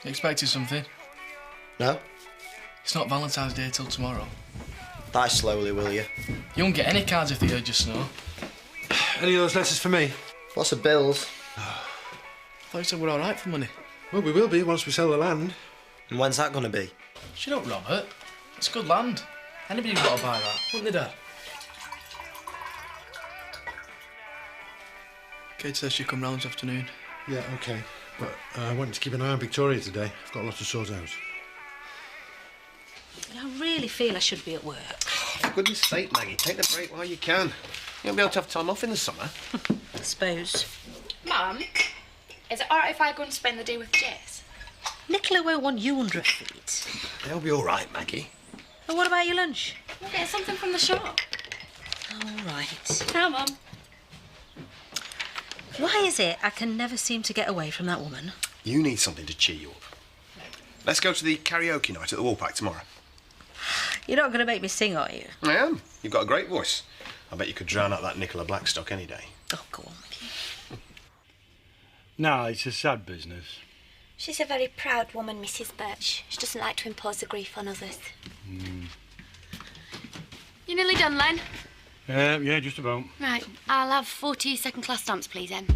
You expecting something? No? It's not Valentine's Day till tomorrow. Die slowly, will you? You won't get any cards if they heard you snore. Any of those letters for me? Lots of bills. I thought you said we're all right for money. Well, we will be once we sell the land. And when's that going to be? Shut up, Robert. It's good land. Anybody would got to buy that, wouldn't they, Dad? Kate says she'll come round this afternoon. Yeah, OK. But I wanted to keep an eye on Victoria today. I've got a lot to sort out. I really feel I should be at work. For goodness sake, Maggie, take the break while you can. You won't be able to have time off in the summer. I suppose. Mum, is it all right if I go and spend the day with Jess? Nicola won't want you under her feet. They'll be all right, Maggie. And what about your lunch? We'll get something from the shop. All right. Now, Mum. Why is it I can never seem to get away from that woman? You need something to cheer you up. Let's go to the karaoke night at the Woolpack tomorrow. You're not going to make me sing, are you? I am. You've got a great voice. I bet you could drown out that Nicola Blackstock any day. Oh, go on with you. No, it's a sad business. She's a very proud woman, Mrs. Birch. She doesn't like to impose the grief on others. You nearly done, Len? Yeah, just about. Right. I'll have 40 second-class stamps, please, Em.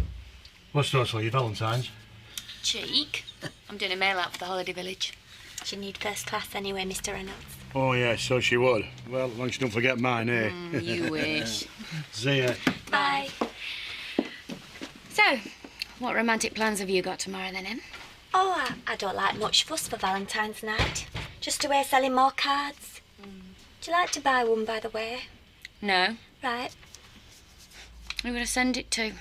What's those for, your Valentine's? Cheek. I'm doing a mail-out for the Holiday Village. She need first class anyway, Mr. Reynolds. Oh, yeah, so she would. Well, as long as you don't forget mine, eh? You wish. See ya. Bye. So, what romantic plans have you got tomorrow, then, Em? Oh, I don't like much fuss for Valentine's night. Just away selling more cards. Do you like to buy one, by the way? No. Right. Who would I send it to?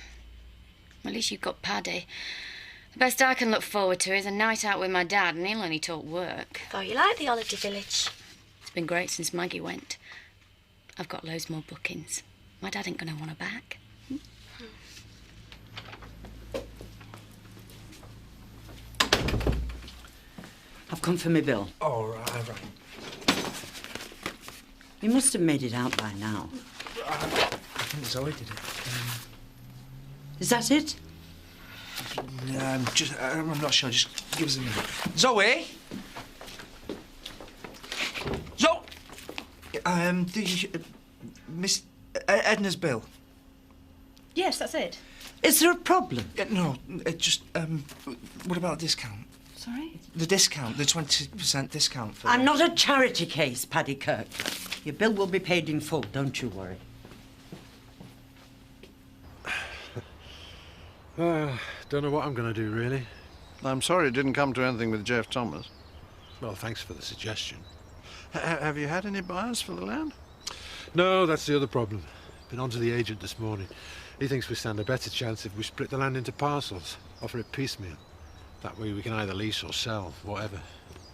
At least you've got Paddy. The best I can look forward to is a night out with my dad, and he'll only talk work. Thought you liked the Holiday Village. It's been great since Maggie went. I've got loads more bookings. My dad ain't gonna want her back. I've come for my bill. Oh, right. You must have made it out by now. I think Zoe did it. Is that it? I'm not sure. Just give us a minute. Zoe? Miss Edna's bill. Yes, that's it. Is there a problem? No, what about the discount? Sorry? The discount, the 20% discount for... I'm not a charity case, Paddy Kirk. Your bill will be paid in full, don't you worry. Don't know what I'm going to do, really. I'm sorry it didn't come to anything with Jeff Thomas. Well, thanks for the suggestion. Have you had any buyers for the land? No, that's the other problem. Been on to the agent this morning. He thinks we stand a better chance if we split the land into parcels, offer it piecemeal. That way we can either lease or sell, whatever.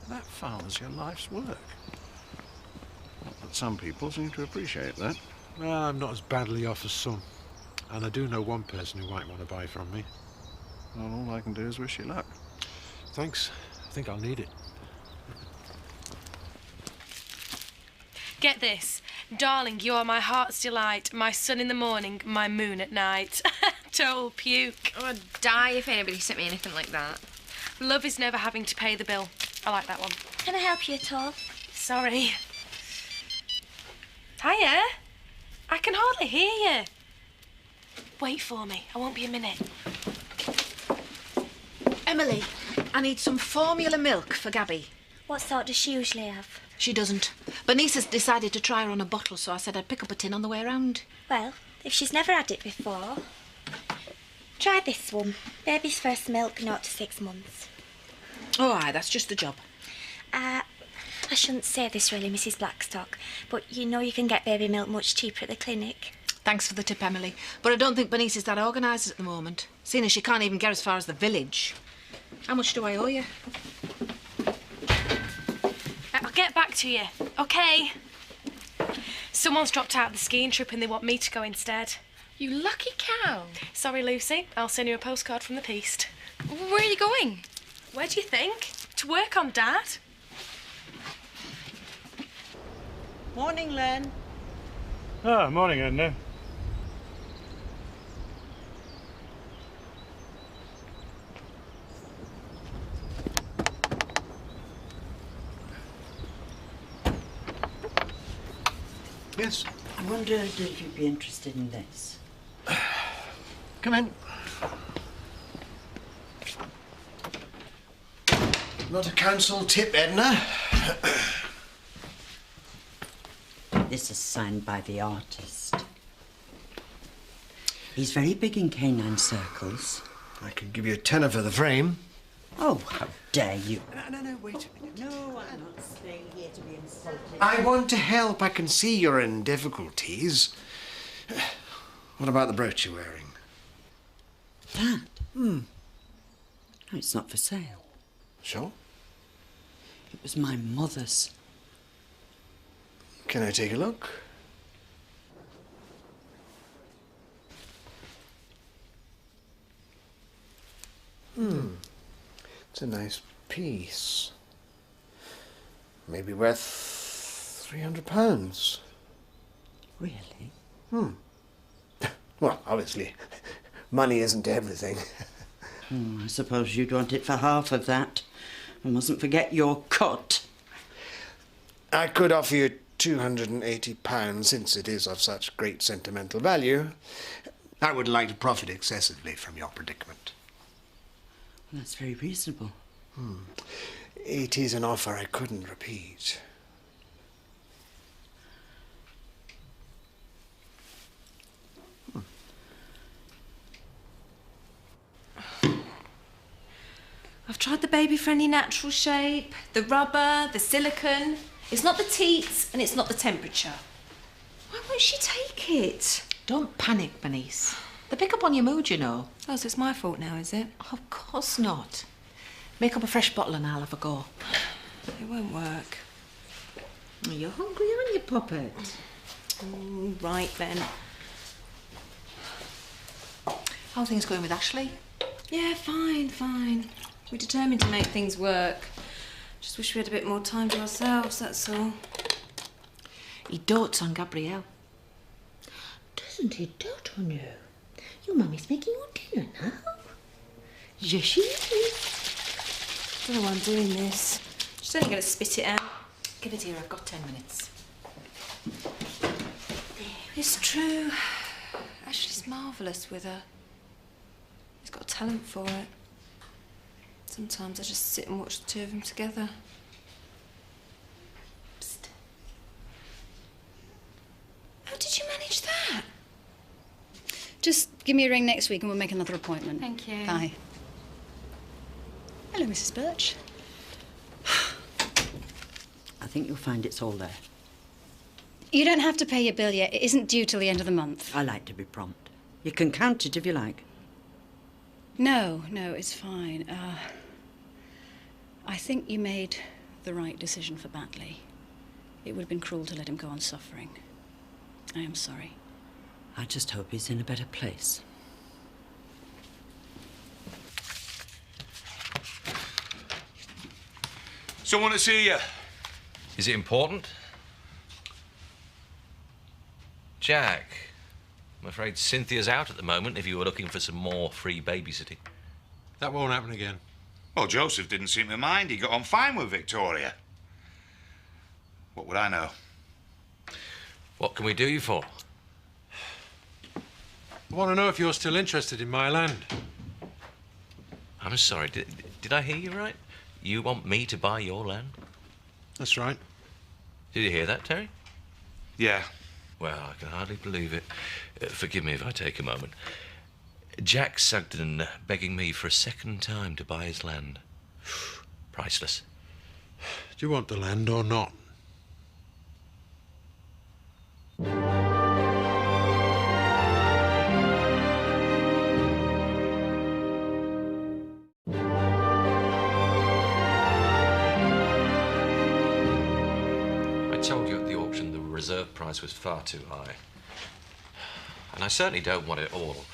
That farms your life's work. Not that some people seem to appreciate that. Well, I'm not as badly off as some. And I do know one person who might want to buy from me. Well, all I can do is wish you luck. Thanks. I think I'll need it. Get this. Darling, you're my heart's delight, my sun in the morning, my moon at night. Total puke. Oh, I'd die if anybody sent me anything like that. Love is never having to pay the bill. I like that one. Can I help you at all? Sorry. Hiya. I can hardly hear you. Wait for me. I won't be a minute. Emily, I need some formula milk for Gabby. What sort does she usually have? She doesn't. Bernice has decided to try her on a bottle, so I said I'd pick up a tin on the way round. Well, if she's never had it before, try this one. Baby's first milk, 0 to 6 months. Oh, aye, that's just the job. I shouldn't say this really, Mrs. Blackstock, but you know you can get baby milk much cheaper at the clinic. Thanks for the tip, Emily. But I don't think Bernice is that organised at the moment, seeing as she can't even get as far as the village. How much do I owe you? I'll get back to you, OK? Someone's dropped out of the skiing trip and they want me to go instead. You lucky cow. Sorry, Lucy. I'll send you a postcard from the Peast. Where are you going? Where do you think? To work on Dad. Morning, Len. Ah, morning, Edna. Yes. I wondered if you'd be interested in this. Come in. Not a council tip, Edna. This is signed by the artist. He's very big in canine circles. I could give you a tenner for the frame. Oh, how dare you. No, wait a minute. No, I'm not staying here to be insulted. I want to help. I can see you're in difficulties. What about the brooch you're wearing? That? No, it's not for sale. Sure. It was my mother's. Can I take a look? It's a nice piece. Maybe worth £300. Really? Well, obviously, money isn't everything. I suppose you'd want it for half of that. And mustn't forget your cut. I could offer you £280 since it is of such great sentimental value. I would like to profit excessively from your predicament. Well, that's very reasonable. It is an offer I couldn't repeat. I've tried the baby-friendly natural shape, the rubber, the silicone. It's not the teats and it's not the temperature. Why won't she take it? Don't panic, Bernice. They pick up on your mood, you know. Oh, so it's my fault now, is it? Of course not. Make up a fresh bottle and I'll have a go. It won't work. Are you hungry, aren't you, Puppet? Right then. How are things going with Ashley? Yeah, fine. We're determined to make things work. Just wish we had a bit more time to ourselves, that's all. He dotes on Gabrielle. Doesn't he dote on you? Your mummy's making you dinner now. Yes, she is. I don't know why I'm doing this. She's only going to spit it out. Give it here, I've got 10 minutes. It's true. Ashley's marvellous with her. He's got a talent for it. Sometimes I just sit and watch the two of them together. Psst. How did you manage that? Just give me a ring next week and we'll make another appointment. Thank you. Bye. Hello, Mrs. Birch. I think you'll find it's all there. You don't have to pay your bill yet. It isn't due till the end of the month. I like to be prompt. You can count it if you like. No, it's fine. I think you made the right decision for Batley. It would have been cruel to let him go on suffering. I am sorry. I just hope he's in a better place. Someone to see you. Is it important? Jack, I'm afraid Cynthia's out at the moment if you were looking for some more free babysitting. That won't happen again. Well, Joseph didn't seem to mind. He got on fine with Victoria. What would I know? What can we do you for? I want to know if you're still interested in my land. I'm sorry, did I hear you right? You want me to buy your land? That's right. Did you hear that, Terry? Yeah. Well, I can hardly believe it. Forgive me if I take a moment. Jack Sugden begging me for a second time to buy his land. Priceless. Do you want the land or not? I told you at the auction the reserve price was far too high. And I certainly don't want it all.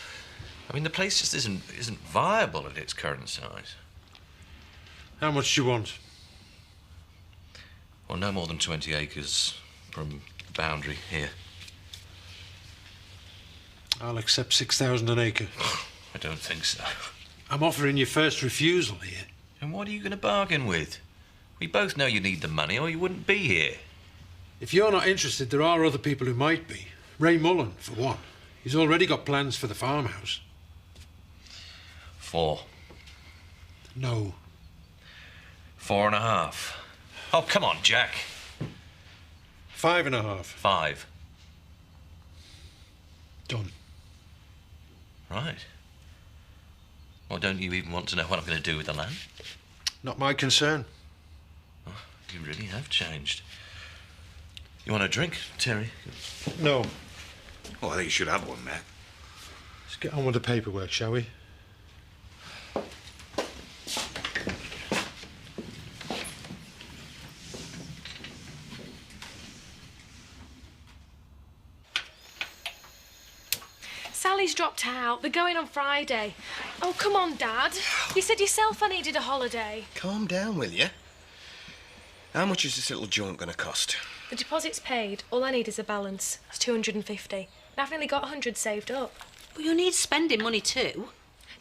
I mean, the place just isn't viable at its current size. How much do you want? Well, no more than 20 acres from the boundary here. I'll accept 6,000 an acre. I don't think so. I'm offering you first refusal here. And what are you going to bargain with? We both know you need the money or you wouldn't be here. If you're not interested, there are other people who might be. Ray Mullen, for one. He's already got plans for the farmhouse. 4. No. 4.5. Oh, come on, Jack. 5.5. 5. Done. Right. Well, don't you even want to know what I'm going to do with the land? Not my concern. Oh, you really have changed. You want a drink, Terry? No. Well, I think you should have one, Matt. Let's get on with the paperwork, shall we? Sally's dropped out. They're going on Friday. Oh, come on, Dad. You said yourself I needed a holiday. Calm down, will you? How much is this little joint going to cost? The deposit's paid. All I need is a balance. It's 250. And I've nearly got 100 saved up. But you need spending money too.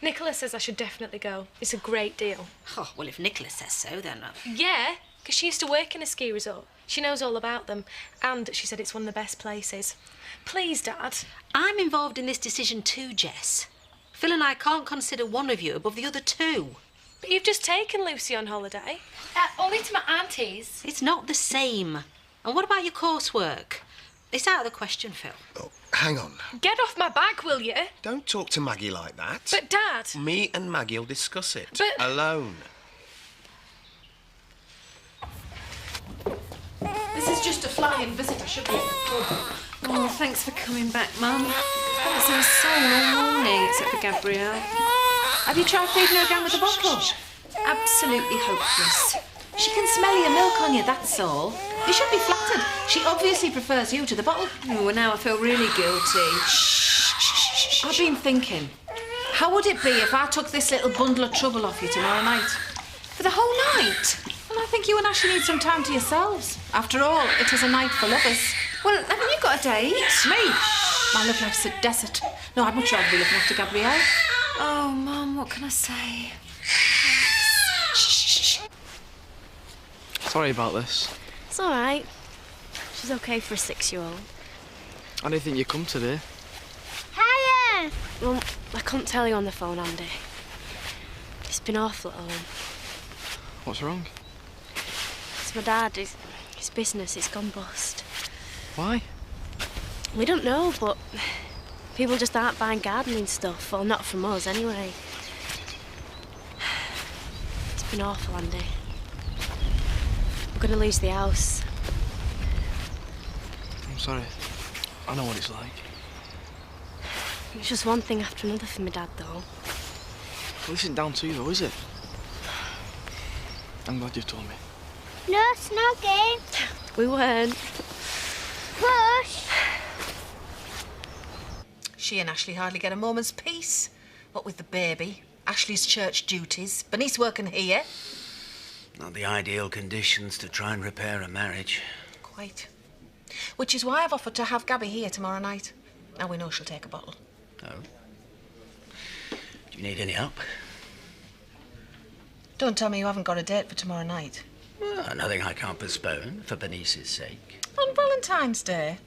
Nicola says I should definitely go. It's a great deal. Oh, well, if Nicola says so, then... Yeah, because she used to work in a ski resort. She knows all about them. And she said it's one of the best places. Please, Dad. I'm involved in this decision too, Jess. Phil and I can't consider one of you above the other two. But you've just taken Lucy on holiday. Only to my auntie's. It's not the same. And what about your coursework? It's out of the question, Phil. Oh, hang on. Get off my back, will you? Don't talk to Maggie like that. But, Dad... Me and Maggie will discuss it. But... Alone. This is just a flying visit. I should be at the pub. Oh, thanks for coming back, Mum. I haven't seen a soul all morning, except for Gabrielle. Have you tried feeding her again with the bottle? Absolutely hopeless. She can smell your milk on you, that's all. You should be flattered. She obviously prefers you to the bottle. Oh, well, now I feel really guilty. I've been thinking, how would it be if I took this little bundle of trouble off you tomorrow night? For the whole night? Well, I think you and Ashley need some time to yourselves. After all, it is a night for lovers. Well, haven't you got a date? Me? My love life's a desert. No, I'd much rather be looking after Gabrielle. Oh, Mum, what can I say? Sorry about this. It's all right. She's okay for a 6-year-old. I didn't think you'd come today. Hiya! Well, I couldn't tell you on the phone, Andy. It's been awful at home. What's wrong? It's my dad. His business, it's gone bust. Why? We don't know, but people just aren't buying gardening stuff. Well, not from us, anyway. It's been awful, Andy. We're going to lose the house. I'm sorry. I know what it's like. It's just one thing after another for my dad, though. Well, this isn't down to you, though, is it? I'm glad you've told me. No snogging. We weren't. Push. She and Ashley hardly get a moment's peace. What with the baby, Ashley's church duties, Bernice working here. Not the ideal conditions to try and repair a marriage. Quite. Which is why I've offered to have Gabby here tomorrow night. Now we know she'll take a bottle. Oh. Do you need any help? Don't tell me you haven't got a date for tomorrow night. Well, nothing I can't postpone, for Bernice's sake. On Valentine's Day?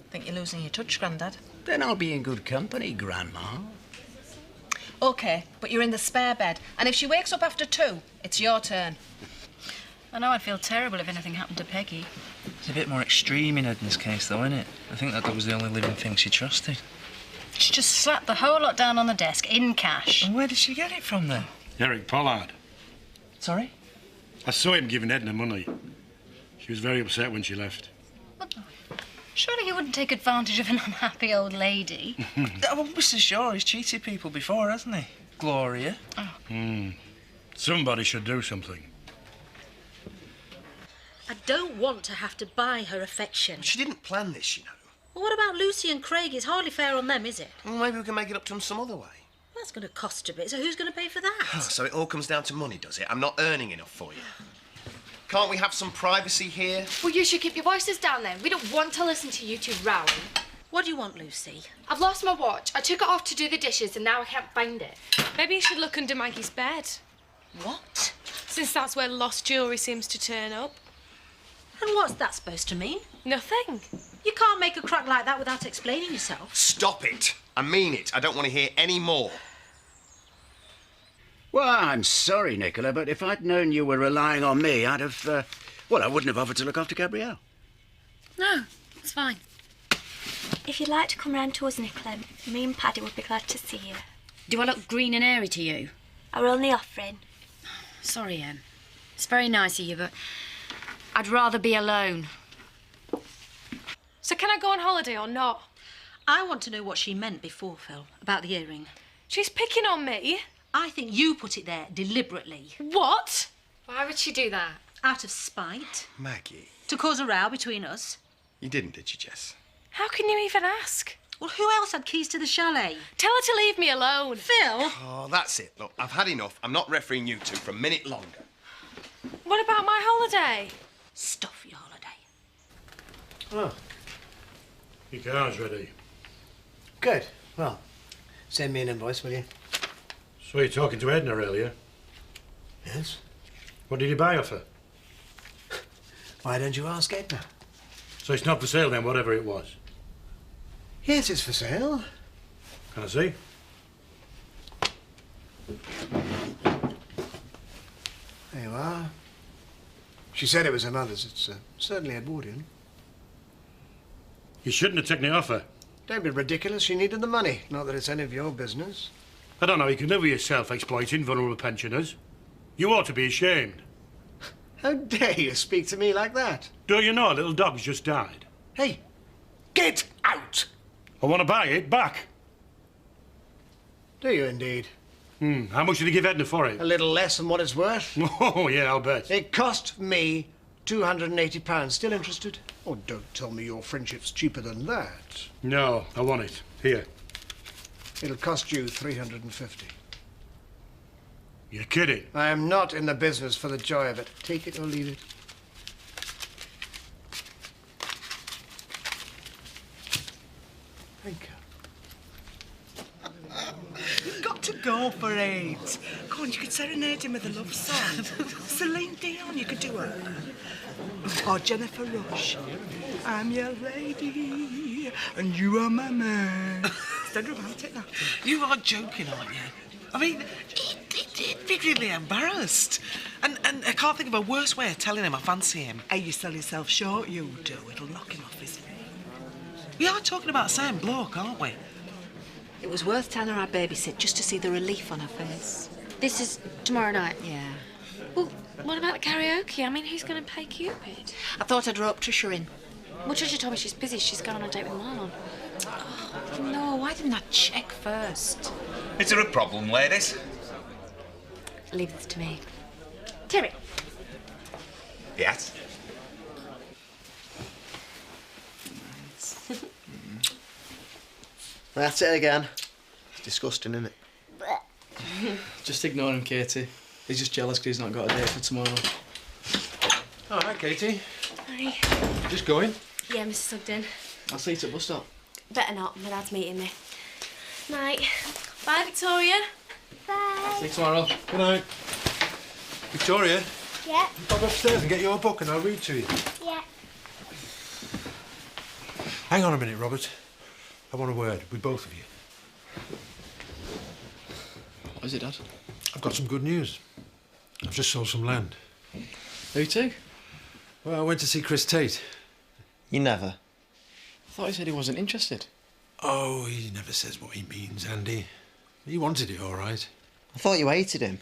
Think you're losing your touch, Grandad? Then I'll be in good company, Grandma. OK, but you're in the spare bed. And if she wakes up after 2, it's your turn. I know I'd feel terrible if anything happened to Peggy. It's a bit more extreme in Edna's case, though, isn't it? I think that was the only living thing she trusted. She just slapped the whole lot down on the desk in cash. And where did she get it from, then? Eric Pollard. Sorry? I saw him giving Edna money. She was very upset when she left. Surely he wouldn't take advantage of an unhappy old lady. I won't be so sure. He's cheated people before, hasn't he? Gloria. Oh. Somebody should do something. I don't want to have to buy her affection. She didn't plan this, you know. Well, what about Lucy and Craig? It's hardly fair on them, is it? Well, maybe we can make it up to them some other way. That's going to cost a bit, so who's going to pay for that? So it all comes down to money, does it? I'm not earning enough for you. Can't we have some privacy here? Well, you should keep your voices down then. We don't want to listen to you two rowing. What do you want, Lucy? I've lost my watch. I took it off to do the dishes and now I can't find it. Maybe you should look under Maggie's bed. What? Since that's where lost jewellery seems to turn up. And what's that supposed to mean? Nothing. You can't make a crack like that without explaining yourself. Stop it. I mean it. I don't want to hear any more. Well, I'm sorry, Nicola, but if I'd known you were relying on me, I'd have, I wouldn't have offered to look after Gabrielle. No, it's fine. If you'd like to come round to us, Nicola, me and Paddy would be glad to see you. Do I look green and airy to you? I were only offering. Sorry, Em. It's very nice of you, but I'd rather be alone. So can I go on holiday or not? I want to know what she meant before, Phil, about the earring. She's picking on me. I think you put it there deliberately. What? Why would she do that? Out of spite. Maggie. To cause a row between us. You didn't, did you, Jess? How can you even ask? Well, who else had keys to the chalet? Tell her to leave me alone. Phil! Oh, that's it. Look, I've had enough. I'm not refereeing you two for a minute longer. What about my holiday? Stuff your holiday. Oh. Your car's ready. Good. Well, send me an invoice, will you? So you're talking to Edna earlier? Yes. What did you buy off her? Why don't you ask Edna? So it's not for sale then, whatever it was? Yes, it's for sale. Can I see? There you are. She said it was her mother's. It's certainly Edwardian. You shouldn't have taken it off her. Don't be ridiculous. She needed the money. Not that it's any of your business. I don't know, you can live with yourself exploiting vulnerable pensioners. You ought to be ashamed. How dare you speak to me like that? Don't you know a little dog's just died? Hey, get out! I want to buy it back. Do you indeed? How much did you give Edna for it? A little less than what it's worth. Oh, yeah, I'll bet. It cost me £280. Still interested? Oh, don't tell me your friendship's cheaper than that. No, I want it. Here. It'll cost you £350. You're kidding. I am not in the business for the joy of it. Take it or leave it. Thank you. You've got to go for it. Go on, you could serenade him with a love song. Celine Dion, you could do her. Or Jennifer Rush. I'm your lady, and you are my man. It's dead romantic, that. You are joking, aren't you? I mean, he'd be really embarrassed. And I can't think of a worse way of telling him I fancy him. Hey, you sell yourself short, you do. It'll knock him off his feet. We are talking about the same bloke, aren't we? It was worth telling her I'd babysit just to see the relief on her face. This is tomorrow night? Yeah. Well, what about the karaoke? I mean, who's going to play Cupid? I thought I'd rope Trisha in. Well, Trisha told me she's busy. She's going on a date with Marlon. Oh, no, why didn't I check first? Is there a problem, ladies? Leave this to me. Terry. Yes. That's it again. It's disgusting, isn't it? Just ignore him, Katie. He's just jealous because he's not got a date for tomorrow. All right, Katie. Hi. Just going? Yeah, Mrs. Sugden. I'll see you at the bus stop. Better not. My dad's meeting me. Night. Bye, Victoria. Bye. See you tomorrow. Good night. Victoria, Yeah, pop upstairs and get your book and I'll read to you. yeah. Hang on a minute, Robert. I want a word with both of you. What is it, Dad? I've got some good news. I've just sold some land. Who to? Well, I went to see Chris Tate. You never. I thought he said he wasn't interested. Oh, he never says what he means, Andy. He wanted it, all right. I thought you hated him.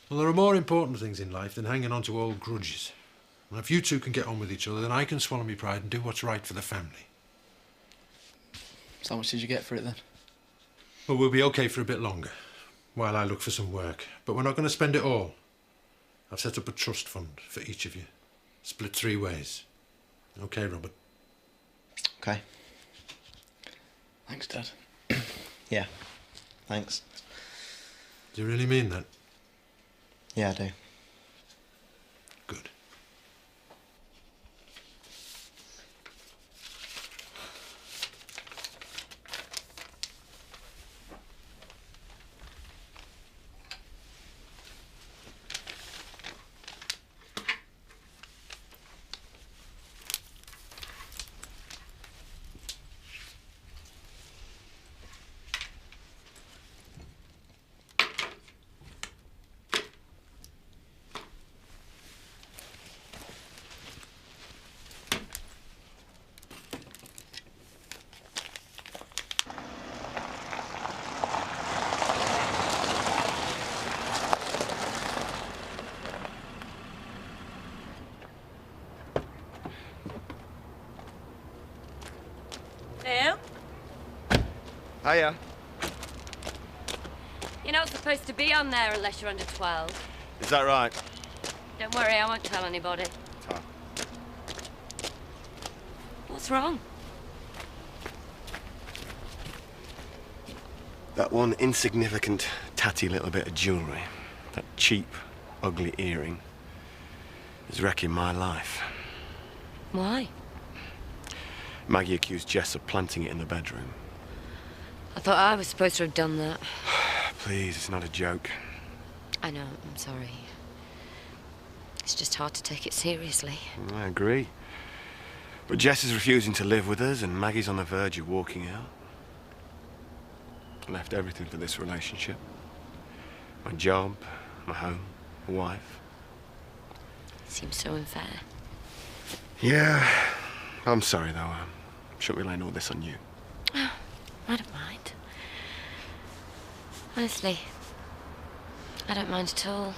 Well, there are more important things in life than hanging on to old grudges. And if you two can get on with each other, then I can swallow my pride and do what's right for the family. So how much did you get for it then? Well, we'll be okay for a bit longer, while I look for some work. But we're not going to spend it all. I've set up a trust fund for each of you. Split 3 ways. Okay, Robert? Okay. Thanks, Dad. Yeah. Thanks. Do you really mean that? Yeah, I do. Good. Hiya. You're not supposed to be on there unless you're under 12. Is that right? Don't worry, I won't tell anybody. Ta. What's wrong? That one insignificant, tatty little bit of jewellery, that cheap, ugly earring, is wrecking my life. Why? Maggie accused Jess of planting it in the bedroom. I thought I was supposed to have done that. Please, it's not a joke. I know, I'm sorry. It's just hard to take it seriously. I agree. But Jess is refusing to live with us, and Maggie's on the verge of walking out. I left everything for this relationship. My job, my home, my wife. Seems so unfair. Yeah, I'm sorry though. Shouldn't be laying all this on you. Oh, I don't mind. Honestly, I don't mind at all.